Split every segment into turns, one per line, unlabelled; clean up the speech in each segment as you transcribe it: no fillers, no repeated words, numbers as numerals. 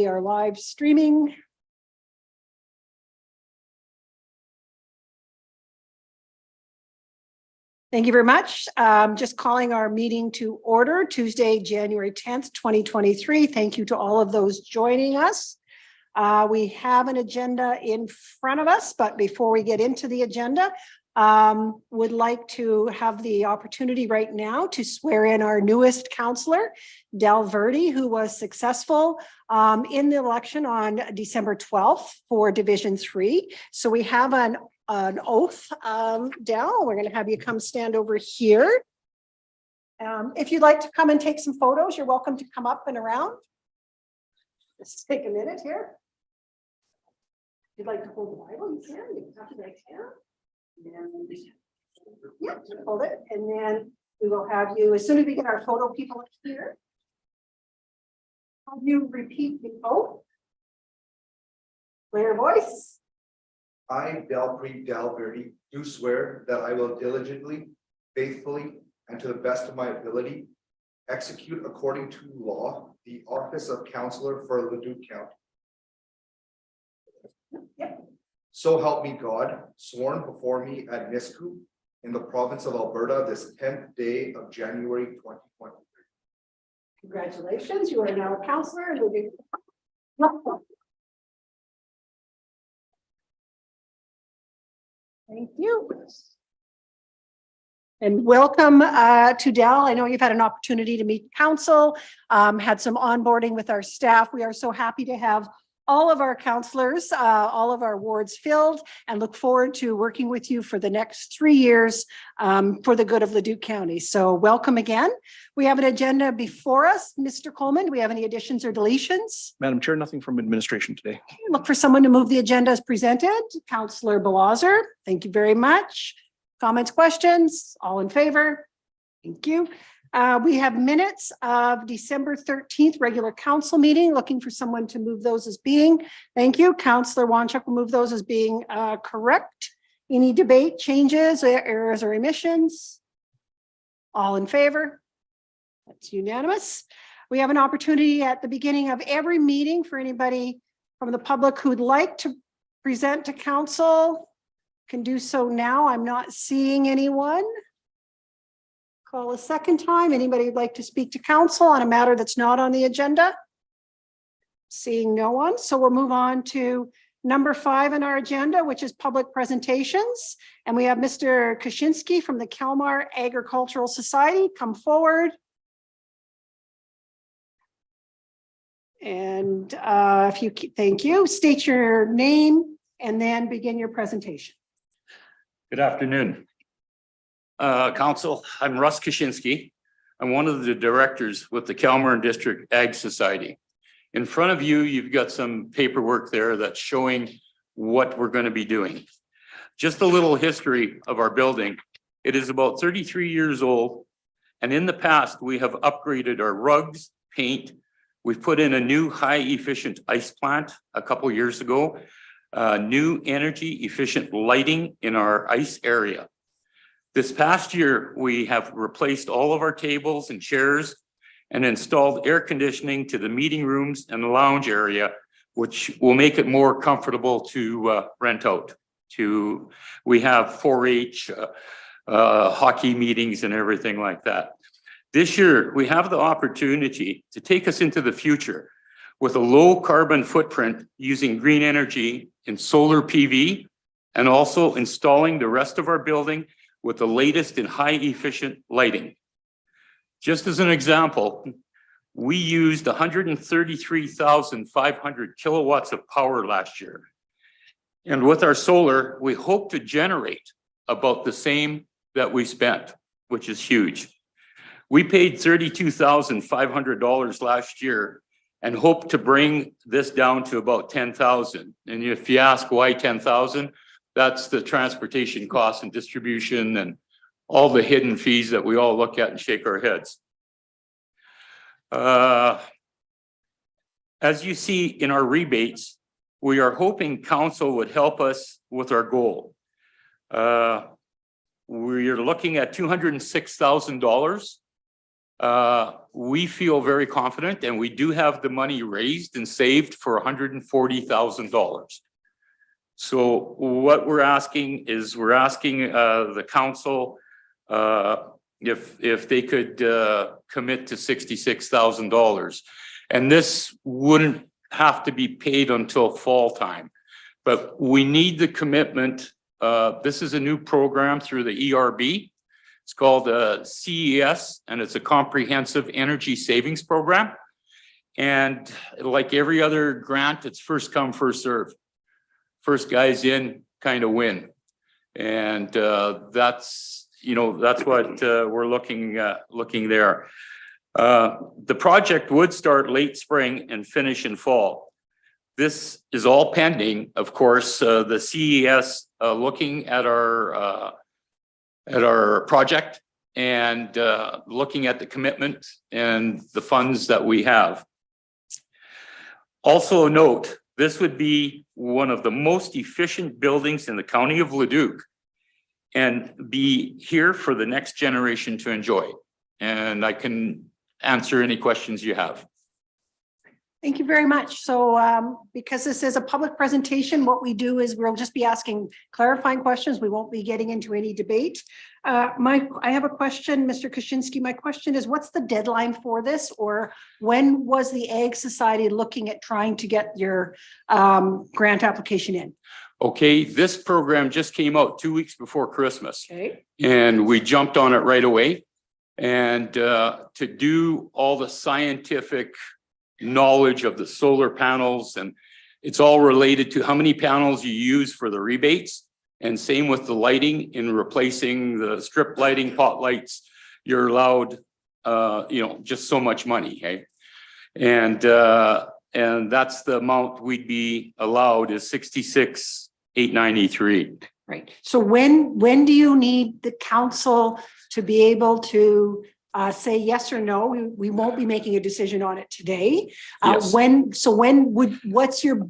We are live streaming. Thank you very much. Just calling our meeting to order Tuesday, January 10th, 2023. Thank you to all of those joining us. We have an agenda in front of us, but before we get into the agenda, would like to have the opportunity right now to swear in our newest councillor, Del Verde, who was successful in the election on December 12th for Division 3. So we have an oath. Del, we're going to have you come stand over here. If you'd like to come and take some photos, you're welcome to come up and around. Just take a minute here. If you'd like to hold the Bible, you can. You can touch it right here. Yeah, hold it, and then we will have you, as soon as we get our photo people here, have you repeat the oath. Clear voice.
I, Del Verde, do swear that I will diligently, faithfully, and to the best of my ability, execute according to law the office of councillor for Leduc County.
Yep.
So help me God, sworn before me at Nisku in the province of Alberta this 10th day of January 2023.
Congratulations, you are now a councillor. Thank you. And welcome to Del. I know you've had an opportunity to meet council, had some onboarding with our staff. We are so happy to have all of our councillors, all of our wards filled, and look forward to working with you for the next 3 years for the good of Leduc County. So welcome again. We have an agenda before us. Mr. Coleman, do we have any additions or deletions?
Madam Chair, nothing from administration today.
Look for someone to move the agenda as presented. Councillor Belazar, thank you very much. Comments, questions? All in favor? Thank you. We have minutes of December 13th, regular council meeting, looking for someone to move those as being. Thank you. Councillor Wanchuk will move those as being correct. Any debate, changes, errors, or omissions? All in favor? That's unanimous. We have an opportunity at the beginning of every meeting for anybody from the public who'd like to present to council. Can do so now. I'm not seeing anyone. Call a second time. Anybody would like to speak to council on a matter that's not on the agenda? Seeing no one. So we'll move on to number 5 in our agenda, which is public presentations. And we have Mr. Kaczynski from the Kalmar Agricultural Society come forward. And if you, thank you, state your name and then begin your presentation.
Good afternoon. Council, I'm Russ Kaczynski. I'm one of the directors with the Kalmar District Ag Society. In front of you, you've got some paperwork there that's showing what we're going to be doing. Just a little history of our building. It is about 33 years old. And in the past, we have upgraded our rugs, paint. We've put in a new high efficient ice plant a couple years ago. New energy efficient lighting in our ice area. This past year, we have replaced all of our tables and chairs and installed air conditioning to the meeting rooms and the lounge area, which will make it more comfortable to rent out. We have 4-H hockey meetings and everything like that. This year, we have the opportunity to take us into the future with a low carbon footprint using green energy in solar PV and also installing the rest of our building with the latest in high efficient lighting. Just as an example, we used 133,500 kilowatts of power last year. And with our solar, we hope to generate about the same that we spent, which is huge. We paid $32,500 last year and hope to bring this down to about 10,000. And if you ask why 10,000, that's the transportation costs and distribution and all the hidden fees that we all look at and shake our heads. As you see in our rebates, we are hoping council would help us with our goal. We are looking at $206,000 We feel very confident, and we do have the money raised and saved for $140,000. So what we're asking is the council if they could commit to $66,000. And this wouldn't have to be paid until fall time. But we need the commitment. This is a new program through the ERB. It's called CES, and it's a comprehensive energy savings program. And like every other grant, it's first come, first serve. First guys in kind of win. And that's what we're looking there. The project would start late spring and finish in fall. This is all pending, of course, the CES looking at our project and looking at the commitment and the funds that we have. Also note, this would be one of the most efficient buildings in the county of Leduc and be here for the next generation to enjoy. And I can answer any questions you have.
Thank you very much. So because this is a public presentation, what we do is we'll just be asking clarifying questions. We won't be getting into any debate. I have a question, Mr. Kaczynski. My question is, what's the deadline for this? Or when was the Ag Society looking at trying to get your grant application in?
Okay, this program just came out 2 weeks before Christmas.
Okay.
And we jumped on it right away. And to do all the scientific knowledge of the solar panels, and it's all related to how many panels you use for the rebates, and same with the lighting. In replacing the strip lighting, pot lights, you're allowed just so much money. Okay, and that's the amount we'd be allowed is $66,893.
Right. So when do you need the council to be able to say yes or no? We won't be making a decision on it today.
Yes.
What's your?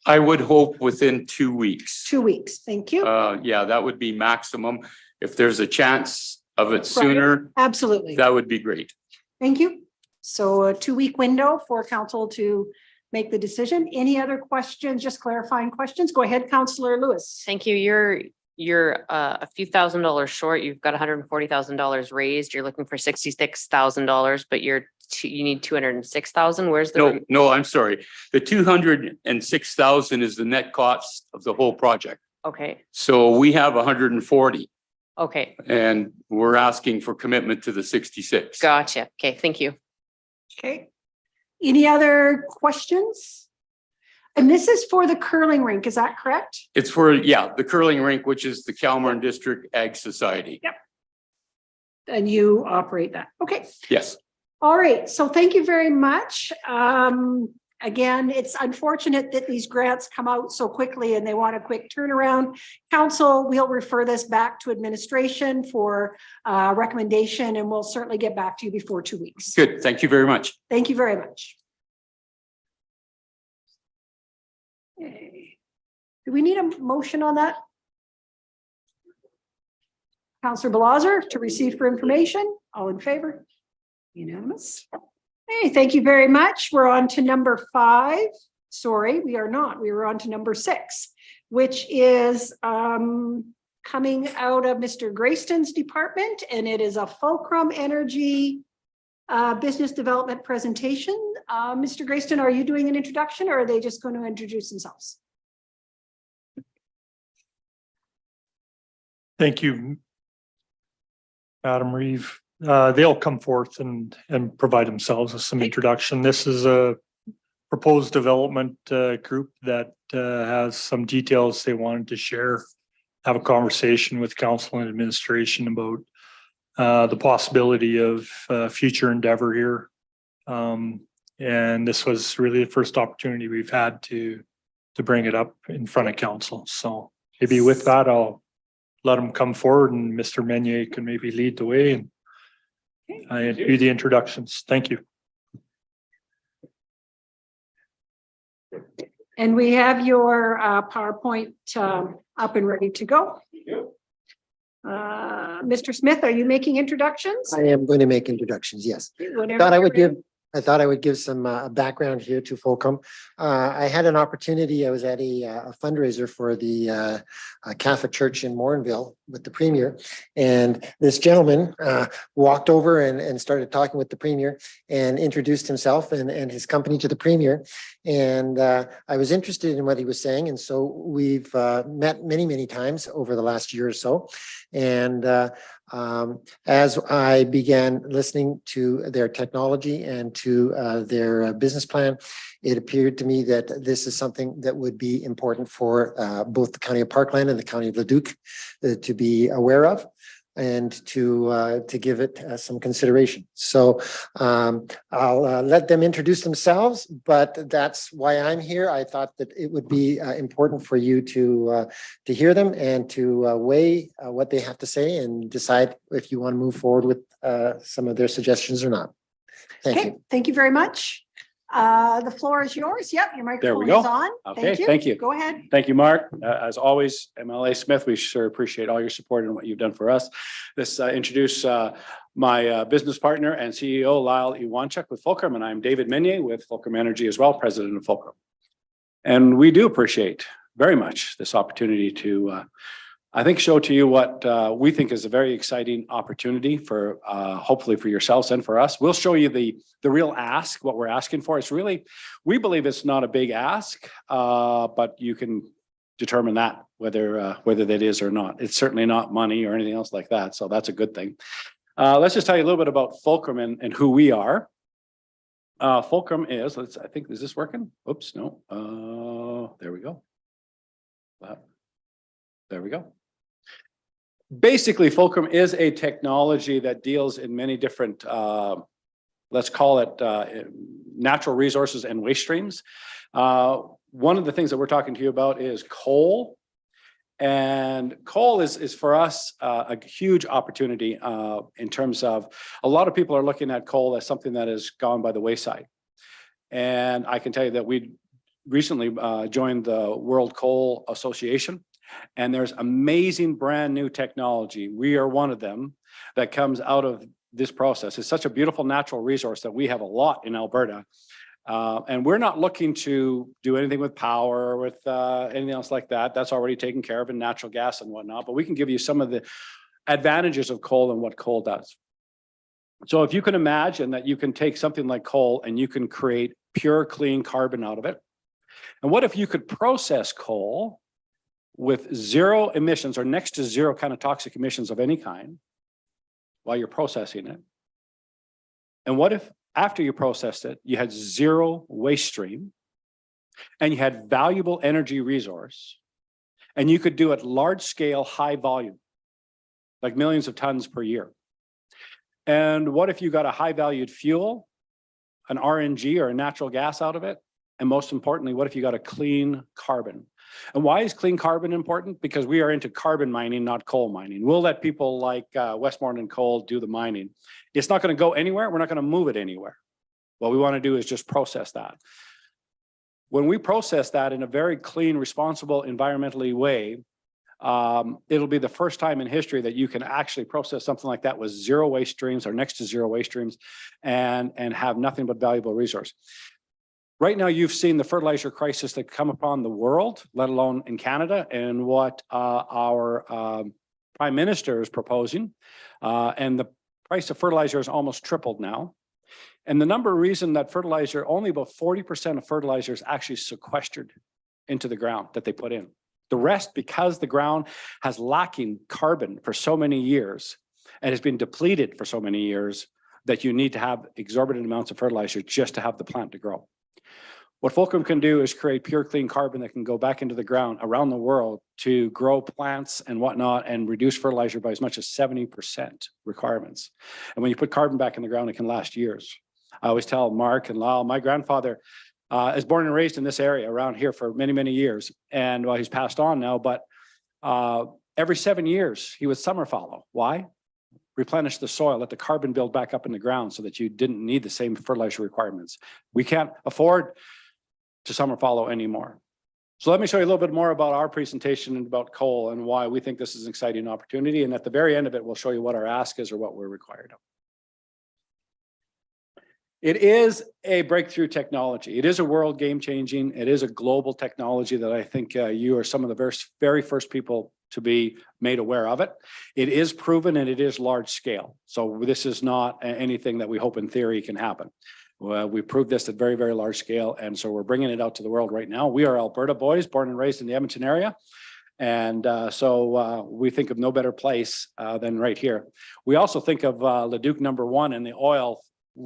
I would hope within 2 weeks.
2 weeks. Thank you.
Yeah, that would be maximum. If there's a chance of it sooner,
absolutely,
that would be great.
Thank you. So a 2-week window for council to make the decision. Any other questions? Just clarifying questions. Go ahead, Councillor Lewis.
Thank you. You're a few $1,000s short. You've got $140,000 raised. You're looking for $66,000, but you need $206,000. Where's the?
No, I'm sorry. The $206,000 is the net cost of the whole project.
Okay.
So we have 140.
Okay.
And we're asking for commitment to the 66.
Gotcha. Okay. Thank you.
Okay. Any other questions? And this is for the curling rink, is that correct?
It's for, the curling rink, which is the Calmar District Ag Society.
Yep. And you operate that. Okay.
Yes.
All right. So thank you very much. Again, it's unfortunate that these grants come out so quickly and they want a quick turnaround. Council, we'll refer this back to administration for recommendation, and we'll certainly get back to you before 2 weeks.
Good. Thank you very much.
Thank you very much. Okay. Do we need a motion on that? Councillor Blaser to receive for information. All in favor? Unanimous. Hey, thank you very much. We're on to number 5. Sorry, we are not. We were on to number 6, which is coming out of Mr. Grayston's department, and it is a Fulcrum Energy business development presentation. Mr. Grayston, are you doing an introduction, or are they just going to introduce themselves?
Thank you, Madam Reeve. They'll come forth and provide themselves with some introduction. This is a proposed development group that has some details they wanted to share, have a conversation with council and administration about the possibility of future endeavor here. And this was really the first opportunity we've had to bring it up in front of council. So maybe with that, I'll let them come forward, and Mr. Meunier can maybe lead the way and do the introductions. Thank you.
And we have your PowerPoint up and ready to go. Mr. Smith, are you making introductions?
I am going to make introductions, yes.
Whenever
Thought I would
you're
give, I thought I would give some background here to Fulcrum. I had an opportunity, I was at a fundraiser for the Catholic Church in Morinville with the Premier. And this gentleman walked over and started talking with the Premier and introduced himself and his company to the Premier. And I was interested in what he was saying. And so we've met many, many times over the last year or so. And as I began listening to their technology and to their business plan, it appeared to me that this is something that would be important for both the County of Parkland and the County of Leduc to be aware of and to give it some consideration. So I'll let them introduce themselves, but that's why I'm here. I thought that it would be important for you to hear them and to weigh what they have to say and decide if you want to move forward with some of their suggestions or not. Thank
okay,
you.
thank you very much. The floor is yours. Yep, your microphone
go.
is on.
Okay, thank you.
Go ahead.
Thank you, Mark. As always, MLA Smith, we sure appreciate all your support and what you've done for us. Let's introduce my business partner and CEO, Lyle Iwanchuk with Fulcrum, and I'm David Meunier with Fulcrum Energy as well, president of Fulcrum. And we do appreciate very much this opportunity to, I think, show to you what we think is a very exciting opportunity for hopefully for yourselves and for us. We'll show you the real ask, what we're asking for. It's really, we believe it's not a big ask, but you can determine that whether that is or not. It's certainly not money or anything else like that. So that's a good thing. Let's just tell you a little bit about Fulcrum and who we are. Fulcrum is, I think, is this working? Oops, no. There we go. There we go. Basically, Fulcrum is a technology that deals in many different, let's call it natural resources and waste streams. One of the things that we're talking to you about is coal. And coal is for us a huge opportunity in terms of a lot of people are looking at coal as something that has gone by the wayside. And I can tell you that we recently joined the World Coal Association. And there's amazing brand new technology. We are one of them that comes out of this process. It's such a beautiful natural resource that we have a lot in Alberta. And we're not looking to do anything with power or with anything else like that. That's already taken care of in natural gas and whatnot. But we can give you some of the advantages of coal and what coal does. So if you can imagine that you can take something like coal and you can create pure, clean carbon out of it. And what if you could process coal with zero emissions or next to zero kind of toxic emissions of any kind while you're processing it? And what if after you processed it, you had zero waste stream and you had valuable energy resource and you could do it large scale, high volume, like millions of tons per year? And what if you got a high valued fuel, an RNG or a natural gas out of it? And most importantly, what if you got a clean carbon? And why is clean carbon important? Because we are into carbon mining, not coal mining. We'll let people like Westmoreland Coal do the mining. It's not going to go anywhere. We're not going to move it anywhere. What we want to do is just process that. When we process that in a very clean, responsible, environmentally way, it'll be the first time in history that you can actually process something like that with zero waste streams or next to zero waste streams and have nothing but valuable resource. Right now, you've seen the fertilizer crisis that come upon the world, let alone in Canada, and what our Prime Minister is proposing. And the price of fertilizer has almost tripled now. And the number reason that fertilizer, only about 40% of fertilizer is actually sequestered into the ground that they put in. The rest, because the ground has lacking carbon for so many years and has been depleted for so many years, that you need to have exorbitant amounts of fertilizer just to have the plant to grow. What Fulcrum can do is create pure, clean carbon that can go back into the ground around the world to grow plants and whatnot and reduce fertilizer by as much as 70% requirements. And when you put carbon back in the ground, it can last years. I always tell Mark and Lyle, my grandfather is born and raised in this area around here for many, many years. And well, he's passed on now, but every 7 years he would summer fallow. Why? Replenish the soil, let the carbon build back up in the ground so that you didn't need the same fertilizer requirements. We can't afford to summer fallow anymore. So let me show you a little bit more about our presentation and about coal and why we think this is an exciting opportunity. And at the very end of it, we'll show you what our ask is or what we're required of. It is a breakthrough technology. It is a world game changing. It is a global technology that I think you are some of the very first people to be made aware of it. It is proven and it is large scale. So this is not anything that we hope in theory can happen. Well, we proved this at very, very large scale. And so we're bringing it out to the world right now. We are Alberta boys, born and raised in the Edmonton area. And so we think of no better place than right here. We also think of Leduc #1 in the oil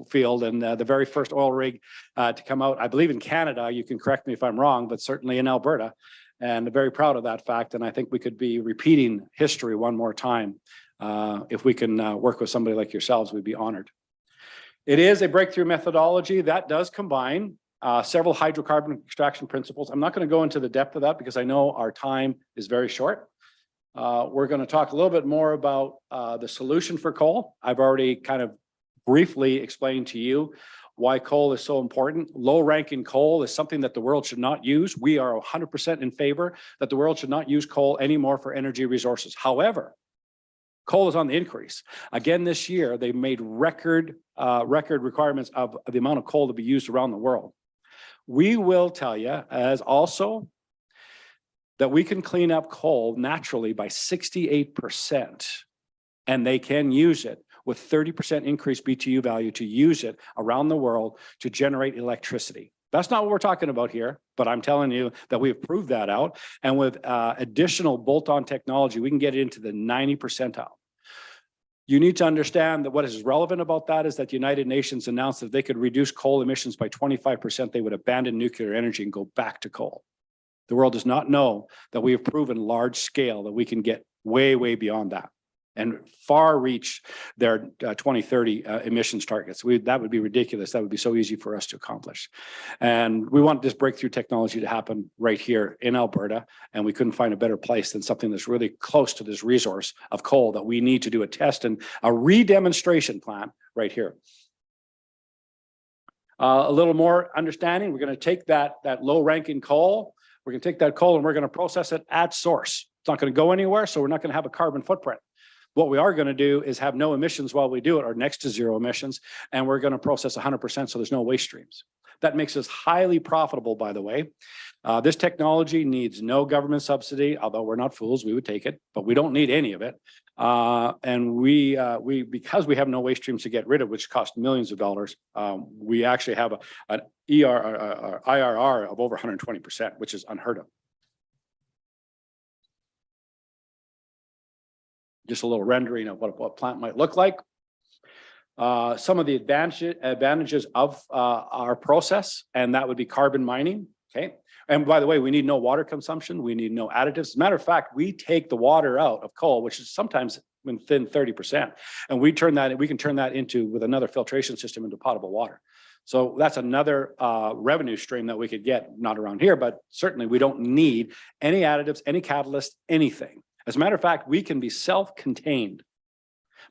field and the very first oil rig to come out, I believe in Canada, you can correct me if I'm wrong, but certainly in Alberta. And very proud of that fact. And I think we could be repeating history one more time. If we can work with somebody like yourselves, we'd be honored. It is a breakthrough methodology that does combine several hydrocarbon extraction principles. I'm not going to go into the depth of that because I know our time is very short. We're going to talk a little bit more about the solution for coal. I've already kind of briefly explained to you why coal is so important. Low ranking coal is something that the world should not use. We are 100% in favor that the world should not use coal anymore for energy resources. However, coal is on the increase. Again, this year, they made record requirements of the amount of coal to be used around the world. We will tell you as also that we can clean up coal naturally by 68%, and they can use it with 30% increased BTU value to use it around the world to generate electricity. That's not what we're talking about here, but I'm telling you that we have proved that out. And with additional bolt-on technology, we can get it into the 90 percentile. You need to understand that what is relevant about that is that the United Nations announced that they could reduce coal emissions by 25%. They would abandon nuclear energy and go back to coal. The world does not know that we have proven large scale that we can get way, way beyond that and far reach their 2030 emissions targets. That would be ridiculous. That would be so easy for us to accomplish. And we want this breakthrough technology to happen right here in Alberta. And we couldn't find a better place than something that's really close to this resource of coal that we need to do a test and a re-demonstration plant right here. A little more understanding. We're going to take that low ranking coal. We're going to take that coal and we're going to process it at source. It's not going to go anywhere. So we're not going to have a carbon footprint. What we are going to do is have no emissions while we do it, or next to zero emissions, and we're going to process 100%, so there's no waste streams. That makes us highly profitable, by the way. This technology needs no government subsidy, although we're not fools, we would take it, but we don't need any of it. And because we have no waste streams to get rid of, which cost millions of dollars, we actually have an IRR of over 120%, which is unheard of. Just a little rendering of what a plant might look like. Some of the advantages of our process, and that would be carbon mining. Okay. And by the way, we need no water consumption. We need no additives. As a matter of fact, we take the water out of coal, which is sometimes within 30%, and we can turn that into, with another filtration system, into potable water. So that's another revenue stream that we could get, not around here, but certainly we don't need any additives, any catalyst, anything. As a matter of fact, we can be self-contained.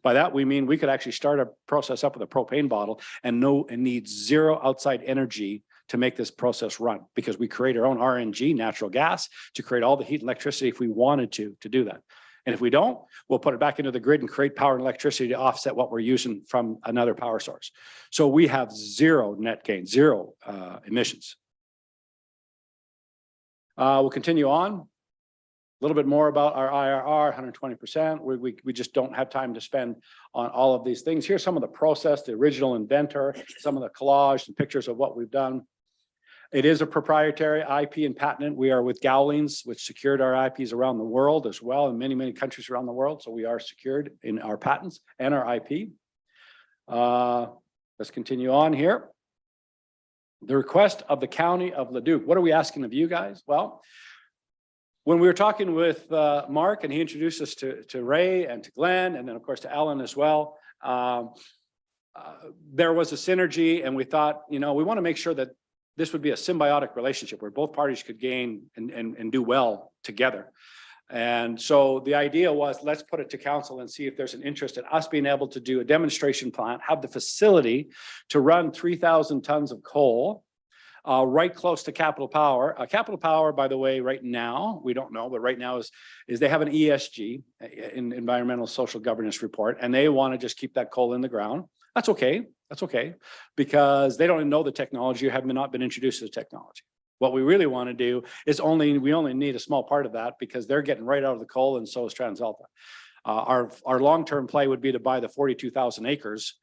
By that, we mean we could actually start a process up with a propane bottle and need zero outside energy to make this process run, because we create our own RNG, natural gas, to create all the heat and electricity if we wanted to do that. And if we don't, we'll put it back into the grid and create power and electricity to offset what we're using from another power source. So we have zero net gain, zero emissions. We'll continue on. A little bit more about our IRR, 120%. We just don't have time to spend on all of these things. Here's some of the process, the original inventor, some of the collage and pictures of what we've done. It is a proprietary IP and patent. We are with Gowlings, which secured our IPs around the world as well, in many, many countries around the world. So we are secured in our patents and our IP. Let's continue on here. The request of the County of Leduc. What are we asking of you guys? Well, when we were talking with Mark, and he introduced us to Ray and to Glenn, and then of course to Ellen as well, there was a synergy, and we thought, we want to make sure that this would be a symbiotic relationship where both parties could gain and do well together. And so the idea was, let's put it to council and see if there's an interest in us being able to do a demonstration plant, have the facility to run 3,000 tons of coal right close to Capital Power. Capital Power, by the way, right now, we don't know, but right now is they have an ESG, environmental social governance report, and they want to just keep that coal in the ground. That's okay. That's okay, because they don't know the technology or have not been introduced to the technology. What we really want to do is we only need a small part of that because they're getting right out of the coal, and so is TransAlta. Our long-term play would be to buy the 42,000 acres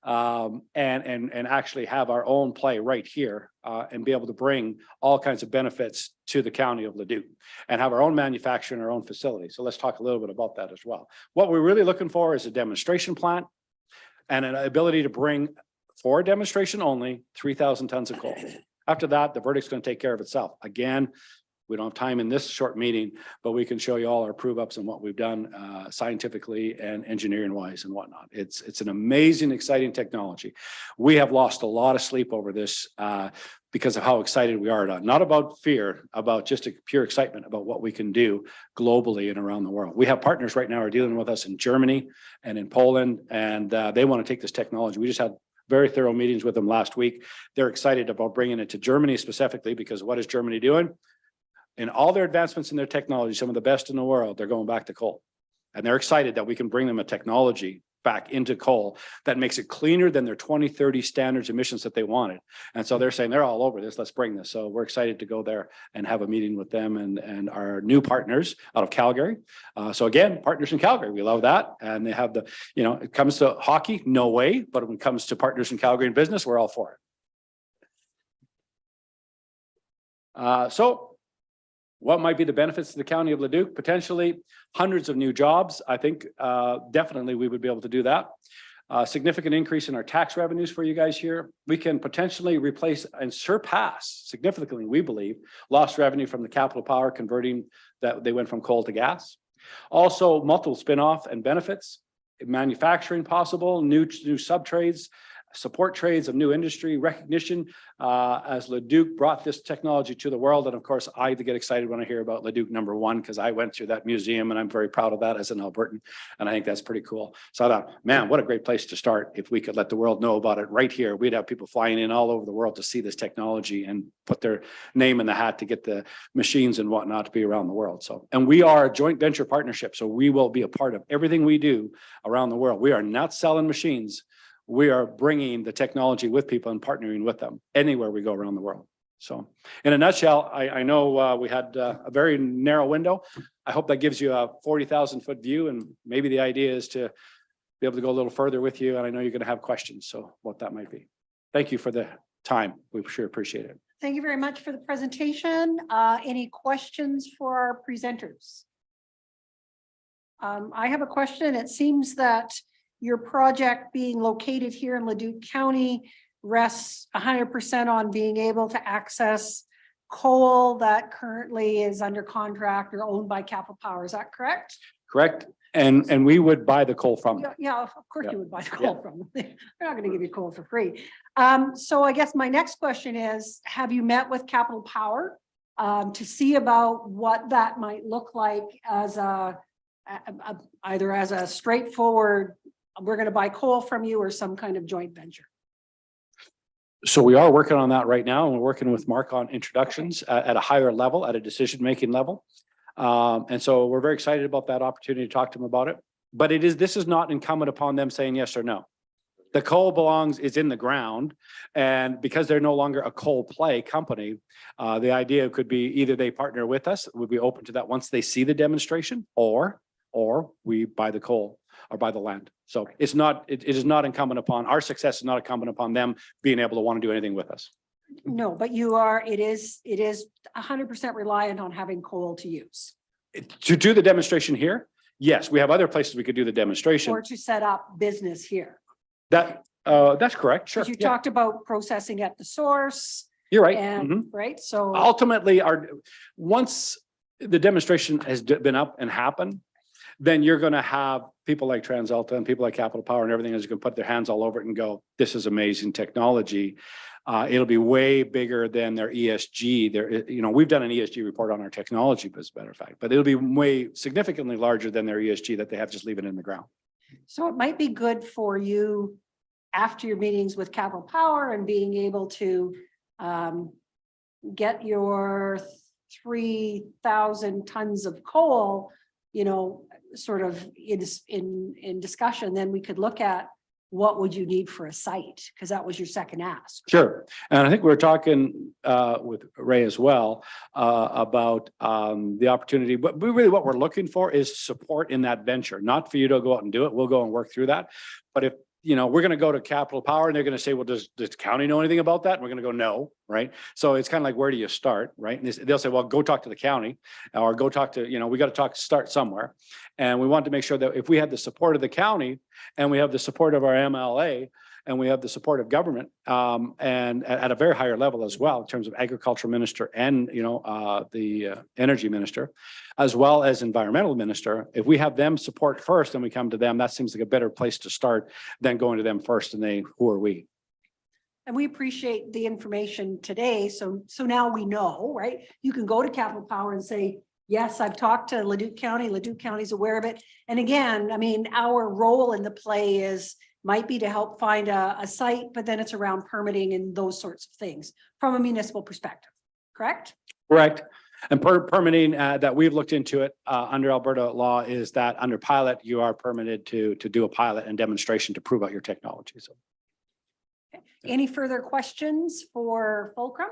and actually have our own play right here and be able to bring all kinds of benefits to the county of Leduc and have our own manufacturing, our own facility. So let's talk a little bit about that as well. What we're really looking for is a demonstration plant and an ability to bring, for demonstration only, 3,000 tons of coal. After that, the verdict's going to take care of itself. Again, we don't have time in this short meeting, but we can show you all our prove-ups and what we've done scientifically and engineering wise and whatnot. It's an amazing, exciting technology. We have lost a lot of sleep over this because of how excited we are. Not about fear, about just a pure excitement about what we can do globally and around the world. We have partners right now who are dealing with us in Germany and in Poland, and they want to take this technology. We just had very thorough meetings with them last week. They're excited about bringing it to Germany specifically, because what is Germany doing? In all their advancements in their technology, some of the best in the world, they're going back to coal. And they're excited that we can bring them a technology back into coal that makes it cleaner than their 2030 standards emissions that they wanted. And so they're saying they're all over this, let's bring this. So we're excited to go there and have a meeting with them and our new partners out of Calgary. So again, partners in Calgary, we love that. And they have the, it comes to hockey, no way, but when it comes to partners in Calgary in business, we're all for it. So what might be the benefits to the county of Leduc? Potentially hundreds of new jobs. I think definitely we would be able to do that. Significant increase in our tax revenues for you guys here. We can potentially replace and surpass significantly, we believe, lost revenue from the Capital Power converting that they went from coal to gas. Also, multiple spin-off and benefits, manufacturing possible, new sub-trades, support trades of new industry, recognition as Leduc brought this technology to the world. And of course, I get excited when I hear about Leduc #1 because I went to that museum and I'm very proud of that as an Albertan. And I think that's pretty cool. So I thought, man, what a great place to start. If we could let the world know about it right here, we'd have people flying in all over the world to see this technology and put their name in the hat to get the machines and whatnot to be around the world. So, and we are a joint venture partnership. So we will be a part of everything we do around the world. We are not selling machines. We are bringing the technology with people and partnering with them anywhere we go around the world. So in a nutshell, I know we had a very narrow window. I hope that gives you a 40,000 foot view, and maybe the idea is to be able to go a little further with you. And I know you're going to have questions, so what that might be. Thank you for the time. We sure appreciate it.
Thank you very much for the presentation. Any questions for our presenters? I have a question. It seems that your project being located here in Leduc County rests 100% on being able to access coal that currently is under contract or owned by Capital Power. Is that correct?
Correct. And we would buy the coal from them.
Yeah, of course
Yeah.
you would buy the coal from them. They're not going to give you coal for free. So I guess my next question is, have you met with Capital Power to see about what that might look like as either as a straightforward, we're going to buy coal from you, or some kind of joint venture?
So we are working on that right now, and we're working with Mark on introductions at a higher level, at a decision-making level. And so we're very excited about that opportunity to talk to them about it. But this is not incumbent upon them saying yes or no. The coal is in the ground, and because they're no longer a coal play company, the idea could be either they partner with us, would be open to that once they see the demonstration, or we buy the coal or buy the land. So it is not incumbent upon our success, is not incumbent upon them being able to want to do anything with us.
No, but it is 100% reliant on having coal to use.
To do the demonstration here, yes, we have other places we could do the demonstration.
Or to set up business here.
That's correct. Sure.
Because you
Yeah.
talked about processing at the source.
You're right.
And
Mhm.
right. So
Ultimately, once the demonstration has been up and happened, then you're going to have people like TransAlta and people like Capital Power and everything is going to put their hands all over it and go, this is amazing technology. It'll be way bigger than their ESG. We've done an ESG report on our technology, as a matter of fact, but it'll be way significantly larger than their ESG that they have just leaving in the ground.
So it might be good for you after your meetings with Capital Power and being able to get your 3,000 tons of coal, you know, sort of in discussion, then we could look at what would you need for a site? Because that was your second ask.
Sure. And I think we're talking with Ray as well about the opportunity, but what we're looking for is support in that venture, not for you to go out and do it. We'll go and work through that. But if, you know, we're going to go to Capital Power and they're going to say, well, does the county know anything about that? And we're going to go, no, right? So it's kind of like, where do you start, right? And they'll say, well, go talk to the county or go talk to, you know, we got to start somewhere. And we want to make sure that if we have the support of the county and we have the support of our MLA and we have the support of government and at a very higher level as well in terms of agricultural minister and, you know, the energy minister, as well as environmental minister, if we have them support first and we come to them, that seems like a better place to start than going to them first and who are we?
And we appreciate the information today. So now we know, right? You can go to Capital Power and say, yes, I've talked to Leduc County. Leduc County's aware of it. And again, I mean, our role in the play might be to help find a site, but then it's around permitting and those sorts of things from a municipal perspective, correct?
Correct. And permitting that we've looked into it under Alberta law is that under pilot, you are permitted to do a pilot and demonstration to prove out your technology. So.
Okay. Any further questions for Fulcrum?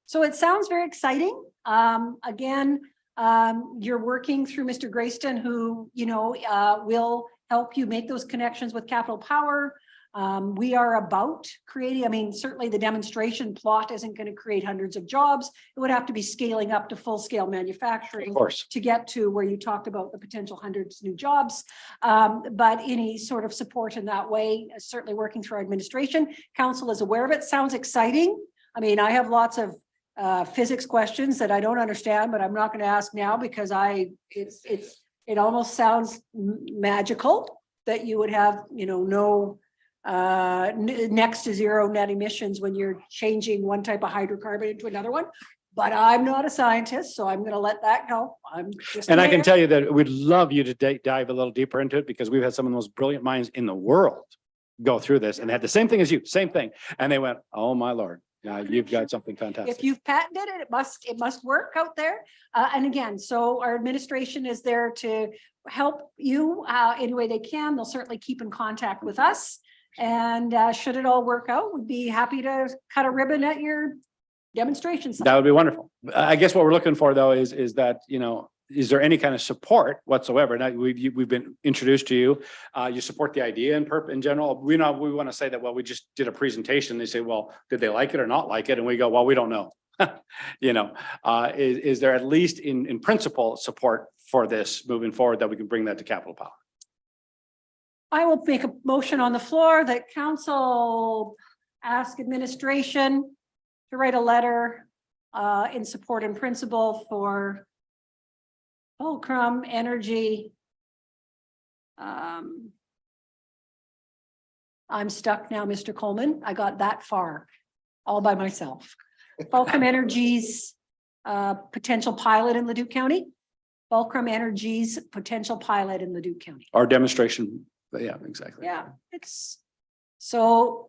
So it sounds very exciting. Again, you're working through Mr. Grayston, who, you know, will help you make those connections with Capital Power. We are about creating, I mean, certainly the demonstration plot isn't going to create hundreds of jobs. It would have to be scaling up to full scale manufacturing,
Of course,
to get to where you talked about the potential hundreds of new jobs. But any sort of support in that way, certainly working through our administration. Council is aware of it. Sounds exciting. I mean, I have lots of physics questions that I don't understand, but I'm not going to ask now because it almost sounds magical that you would have, you know, no next to zero net emissions when you're changing one type of hydrocarbon into another one. But I'm not a scientist, so I'm going to let that go. I'm just.
and I can tell you that we'd love you to dive a little deeper into it because we've had some of the most brilliant minds in the world go through this and had the same thing as you, same thing, and they went, "Oh my Lord, you've got something fantastic."
If you've patented it, it must work out there. And again, so our administration is there to help you any way they can. They'll certainly keep in contact with us. And should it all work out, we'd be happy to cut a ribbon at your demonstration site.
That would be wonderful. I guess what we're looking for though is that, you know, is there any kind of support whatsoever? Now we've been introduced to you. You support the idea in general. We want to say that, well, we just did a presentation. They say, well, did they like it or not like it? And we go, well, we don't know. You know, is there at least in principle support for this moving forward that we can bring that to Capital Power?
I will make a motion on the floor that council ask administration to write a letter in support and principle for Fulcrum Energy. I'm stuck now, Mr. Coleman. I got that far all by myself. Fulcrum Energy's potential pilot in Leduc County. Fulcrum Energy's potential pilot in Leduc County.
Our demonstration. Yeah, exactly.
Yeah, it's so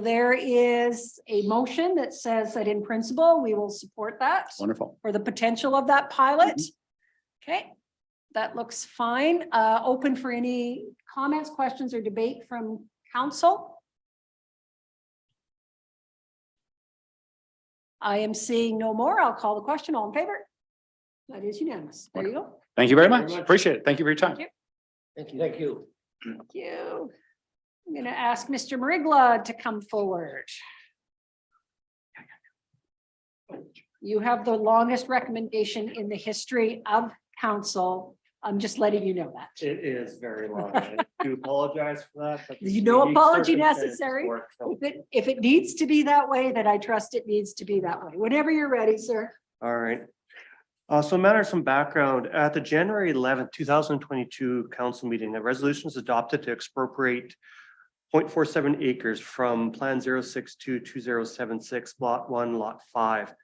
there is a motion that says that in principle, we will support that
Wonderful.
for the potential of that pilot. Okay, that looks fine. Open for any comments, questions, or debate from council. I am seeing no more. I'll call the question. All in favor? That is unanimous. There you go.
Thank you very much. Appreciate it. Thank you for your time.
Thank you.
Thank you.
Thank you. I'm going to ask Mr. Marigla to come forward. You have the longest recommendation in the history of council. I'm just letting you know that.
It is very long. I do apologize for that. but
There's no
unique
apology
circumstances
necessary.
work, so-
If it needs to be that way, then I trust it needs to be that way. Whenever you're ready, sir.
All right. So matter of some background, at the January 11th, 2022 council meeting, a resolution was adopted to expropriate 0.47 acres from Plan 0622076, Lot 1, Lot 5.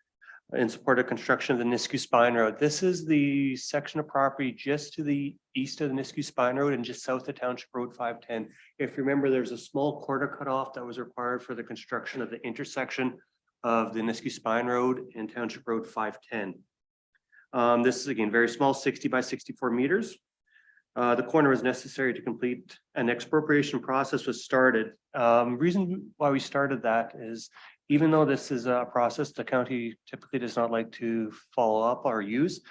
in support of construction of the Nisku Spine Road. This is the section of property just to the east of the Nisku Spine Road and just south of Township Road 510. If you remember, there's a small quarter cutoff that was required for the construction of the intersection of the Nisku Spine Road and Township Road 510. This is again very small, 60 by 64 meters. The corner was necessary to complete an expropriation process was started. Reason why we started that is even though this is a process the county typically does not like to follow up or use,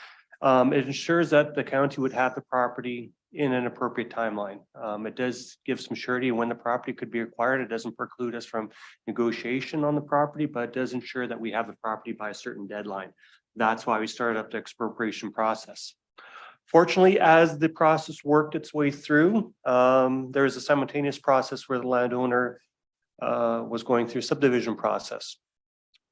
it ensures that the county would have the property in an appropriate timeline. It does give some surety when the property could be acquired. It doesn't preclude us from negotiation on the property, but it does ensure that we have the property by a certain deadline. That's why we started up the expropriation process. Fortunately, as the process worked its way through, there was a simultaneous process where the landowner was going through subdivision process.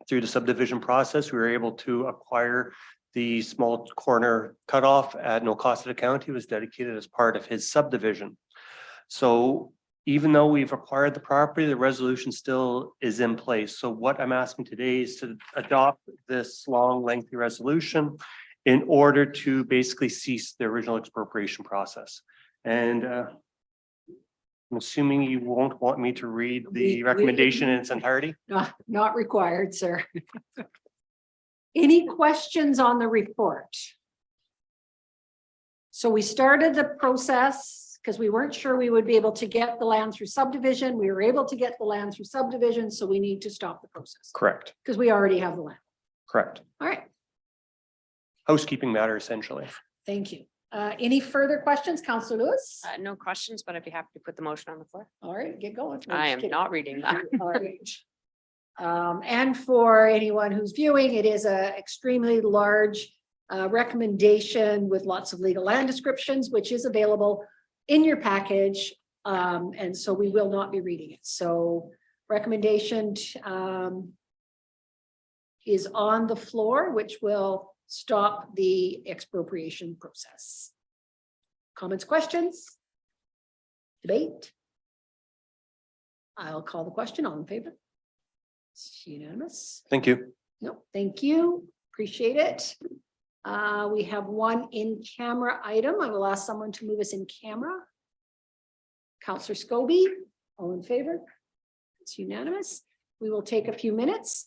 Through the subdivision process, we were able to acquire the small corner cutoff at no cost to the county. It was dedicated as part of his subdivision. So even though we've acquired the property, the resolution still is in place. So what I'm asking today is to adopt this long, lengthy resolution in order to basically cease the original expropriation process. And I'm assuming you won't want me to read the recommendation in its entirety?
Not required, sir. Any questions on the report? So we started the process because we weren't sure we would be able to get the land through subdivision. We were able to get the land through subdivision, so we need to stop the process
Correct,
because we already have the land.
correct.
All right,
Housekeeping matter essentially.
thank you. Any further questions, Councillor Lewis?
No questions, but I'd be happy to put the motion on the floor.
All right, get going.
I am not reading that.
All right. And for anyone who's viewing, it is a extremely large recommendation with lots of legal land descriptions, which is available in your package. And so we will not be reading it. So recommendation is on the floor, which will stop the expropriation process. Comments, questions? Debate? I'll call the question. All in favor? It's unanimous.
Thank you.
No, thank you. Appreciate it. We have one in-camera item. I will ask someone to move us in camera. Councillor Scobie, all in favor? It's unanimous. We will take a few minutes